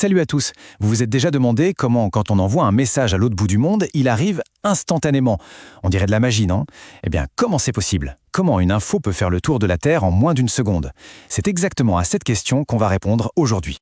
Salut à tous. Vous vous êtes déjà demandé comment, quand on envoie un message à l'autre bout du monde, il arrive instantanément. On dirait de la magie, non? Eh bien, comment c'est possible? Comment une info peut faire le tour de la Terre en moins d'une seconde? C'est exactement à cette question qu'on va répondre aujourd'hui.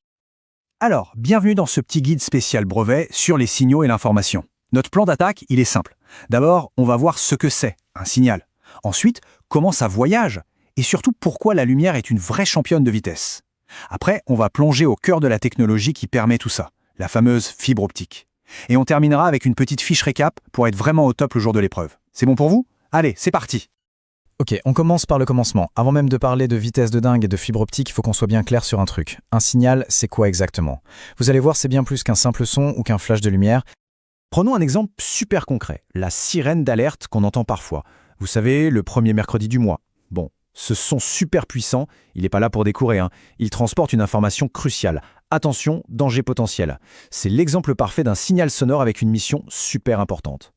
Alors, bienvenue dans ce petit guide spécial brevet sur les signaux et l'information. Notre plan d'attaque, il est simple. D'abord, on va voir ce que c'est, un signal. Ensuite, comment ça voyage et surtout pourquoi la lumière est une vraie championne de vitesse. Après, on va plonger au cœur de la technologie qui permet tout ça, la fameuse fibre optique. Et on terminera avec une petite fiche récap pour être vraiment au top le jour de l'épreuve. C'est bon pour vous? Allez, c'est parti! Ok, on commence par le commencement. Avant même de parler de vitesse de dingue et de fibre optique, il faut qu'on soit bien clair sur un truc. Un signal, c'est quoi exactement? Vous allez voir, c'est bien plus qu'un simple son ou qu'un flash de lumière. Prenons un exemple super concret, la sirène d'alerte qu'on entend parfois. Vous savez, le premier mercredi du mois. Bon, ce son super puissant, il n'est pas là pour décorer, hein. Il transporte une information cruciale. Attention, danger potentiel. C'est l'exemple parfait d'un signal sonore avec une mission super importante.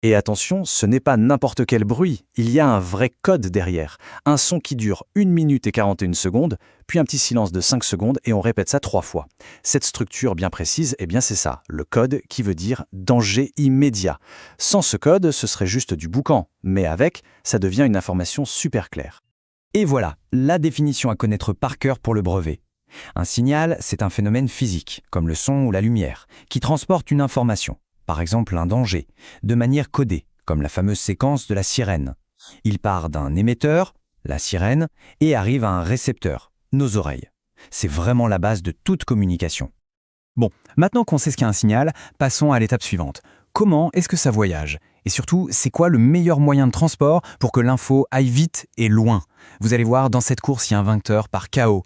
Et attention, ce n'est pas n'importe quel bruit, il y a un vrai code derrière. Un son qui dure 1 minute et 41 secondes, puis un petit silence de 5 secondes et on répète ça 3 fois. Cette structure bien précise, eh bien c'est ça, le code qui veut dire danger immédiat. Sans ce code, ce serait juste du boucan, mais avec, ça devient une information super claire. Et voilà, la définition à connaître par cœur pour le brevet. Un signal, c'est un phénomène physique, comme le son ou la lumière, qui transporte une information. Par exemple un danger, de manière codée, comme la fameuse séquence de la sirène. Il part d'un émetteur, la sirène, et arrive à un récepteur, nos oreilles. C'est vraiment la base de toute communication. Bon, maintenant qu'on sait ce qu'est un signal, passons à l'étape suivante. Comment est-ce que ça voyage? Et surtout, c'est quoi le meilleur moyen de transport pour que l'info aille vite et loin? Vous allez voir, dans cette course, il y a un vainqueur par chaos.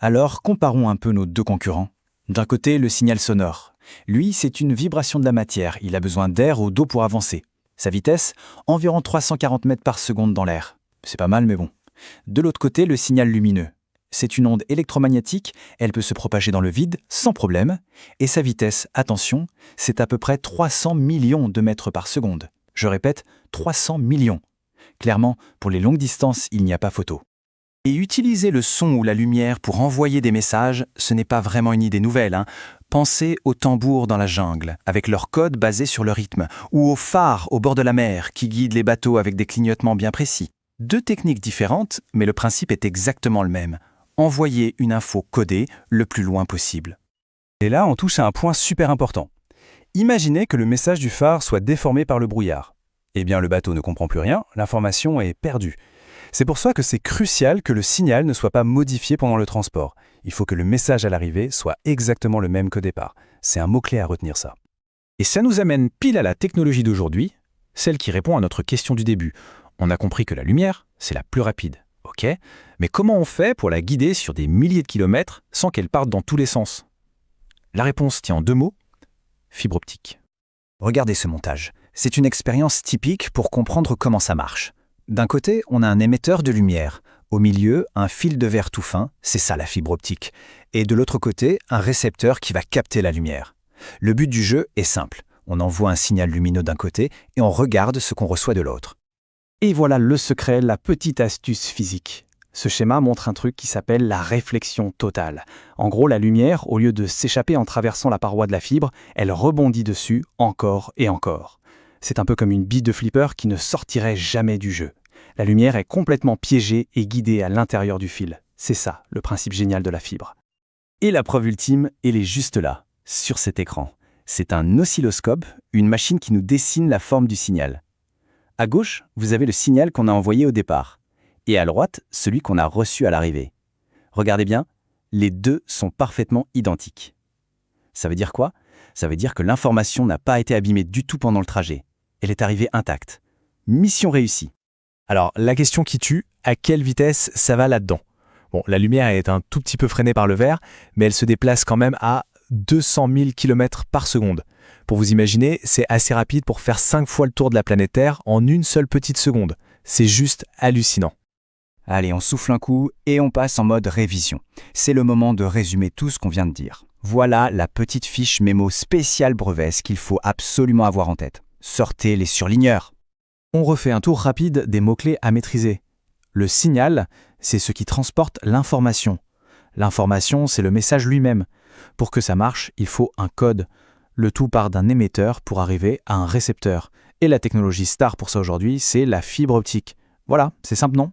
Alors, comparons un peu nos deux concurrents. D'un côté, le signal sonore. Lui, c'est une vibration de la matière. Il a besoin d'air ou d'eau pour avancer. Sa vitesse, environ 340 mètres par seconde dans l'air. C'est pas mal, mais bon. De l'autre côté, le signal lumineux. C'est une onde électromagnétique, elle peut se propager dans le vide sans problème. Et sa vitesse, attention, c'est à peu près 300 millions de mètres par seconde. Je répète, 300 millions. Clairement, pour les longues distances, il n'y a pas photo. Et utiliser le son ou la lumière pour envoyer des messages, ce n'est pas vraiment une idée nouvelle, hein. Pensez aux tambours dans la jungle, avec leur code basé sur le rythme, ou aux phares au bord de la mer qui guident les bateaux avec des clignotements bien précis. Deux techniques différentes, mais le principe est exactement le même. Envoyer une info codée le plus loin possible. Et là, on touche à un point super important. Imaginez que le message du phare soit déformé par le brouillard. Eh bien, le bateau ne comprend plus rien, l'information est perdue. C'est pour ça que c'est crucial que le signal ne soit pas modifié pendant le transport. Il faut que le message à l'arrivée soit exactement le même qu'au départ. C'est un mot-clé à retenir ça. Et ça nous amène pile à la technologie d'aujourd'hui, celle qui répond à notre question du début. On a compris que la lumière, c'est la plus rapide, ok? Mais comment on fait pour la guider sur des milliers de kilomètres sans qu'elle parte dans tous les sens? La réponse tient en 2 mots, fibre optique. Regardez ce montage. C'est une expérience typique pour comprendre comment ça marche. D'un côté, on a un émetteur de lumière. Au milieu, un fil de verre tout fin, c'est ça la fibre optique. Et de l'autre côté, un récepteur qui va capter la lumière. Le but du jeu est simple. On envoie un signal lumineux d'un côté et on regarde ce qu'on reçoit de l'autre. Et voilà le secret, la petite astuce physique. Ce schéma montre un truc qui s'appelle la réflexion totale. En gros, la lumière, au lieu de s'échapper en traversant la paroi de la fibre, elle rebondit dessus encore et encore. C'est un peu comme une bille de flipper qui ne sortirait jamais du jeu. La lumière est complètement piégée et guidée à l'intérieur du fil. C'est ça, le principe génial de la fibre. Et la preuve ultime, elle est juste là, sur cet écran. C'est un oscilloscope, une machine qui nous dessine la forme du signal. À gauche, vous avez le signal qu'on a envoyé au départ. Et à droite, celui qu'on a reçu à l'arrivée. Regardez bien, les deux sont parfaitement identiques. Ça veut dire quoi? Ça veut dire que l'information n'a pas été abîmée du tout pendant le trajet. Elle est arrivée intacte. Mission réussie. Alors, la question qui tue, à quelle vitesse ça va là-dedans? Bon, la lumière est un tout petit peu freinée par le verre, mais elle se déplace quand même à 200 000 km par seconde. Pour vous imaginer, c'est assez rapide pour faire 5 fois le tour de la planète Terre en une seule petite seconde. C'est juste hallucinant. Allez, on souffle un coup et on passe en mode révision. C'est le moment de résumer tout ce qu'on vient de dire. Voilà la petite fiche mémo spéciale brevet qu'il faut absolument avoir en tête. Sortez les surligneurs. On refait un tour rapide des mots-clés à maîtriser. Le signal, c'est ce qui transporte l'information. L'information, c'est le message lui-même. Pour que ça marche, il faut un code. Le tout part d'un émetteur pour arriver à un récepteur. Et la technologie star pour ça aujourd'hui, c'est la fibre optique. Voilà, c'est simple, non?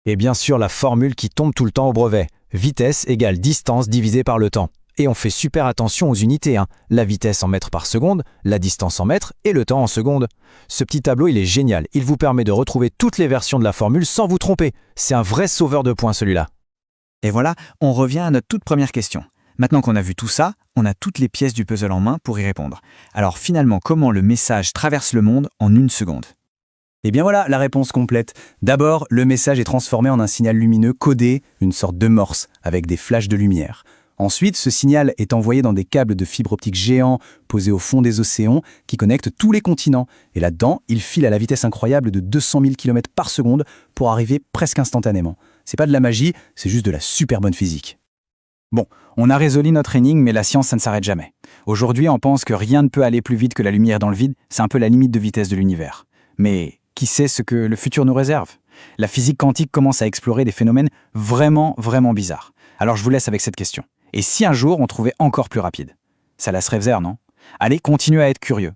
Et bien sûr, la formule qui tombe tout le temps au brevet. Vitesse égale distance divisée par le temps. Et on fait super attention aux unités, hein. La vitesse en mètres par seconde, la distance en mètres et le temps en secondes. Ce petit tableau, il est génial. Il vous permet de retrouver toutes les versions de la formule sans vous tromper. C'est un vrai sauveur de points, celui-là. Et voilà, on revient à notre toute première question. Maintenant qu'on a vu tout ça, on a toutes les pièces du puzzle en main pour y répondre. Alors finalement, comment le message traverse le monde en 1 seconde? Eh bien voilà la réponse complète. D'abord, le message est transformé en un signal lumineux codé, une sorte de morse, avec des flashs de lumière. Ensuite, ce signal est envoyé dans des câbles de fibre optique géants posés au fond des océans qui connectent tous les continents. Et là-dedans, il file à la vitesse incroyable de 200 000 km par seconde pour arriver presque instantanément. C'est pas de la magie, c'est juste de la super bonne physique. Bon, on a résolu notre énigme, mais la science, ça ne s'arrête jamais. Aujourd'hui, on pense que rien ne peut aller plus vite que la lumière dans le vide, c'est un peu la limite de vitesse de l'univers. Mais qui sait ce que le futur nous réserve? La physique quantique commence à explorer des phénomènes vraiment, vraiment bizarres. Alors je vous laisse avec cette question. Et si un jour on trouvait encore plus rapide? Ça laisserait faire, non? Allez, continuez à être curieux.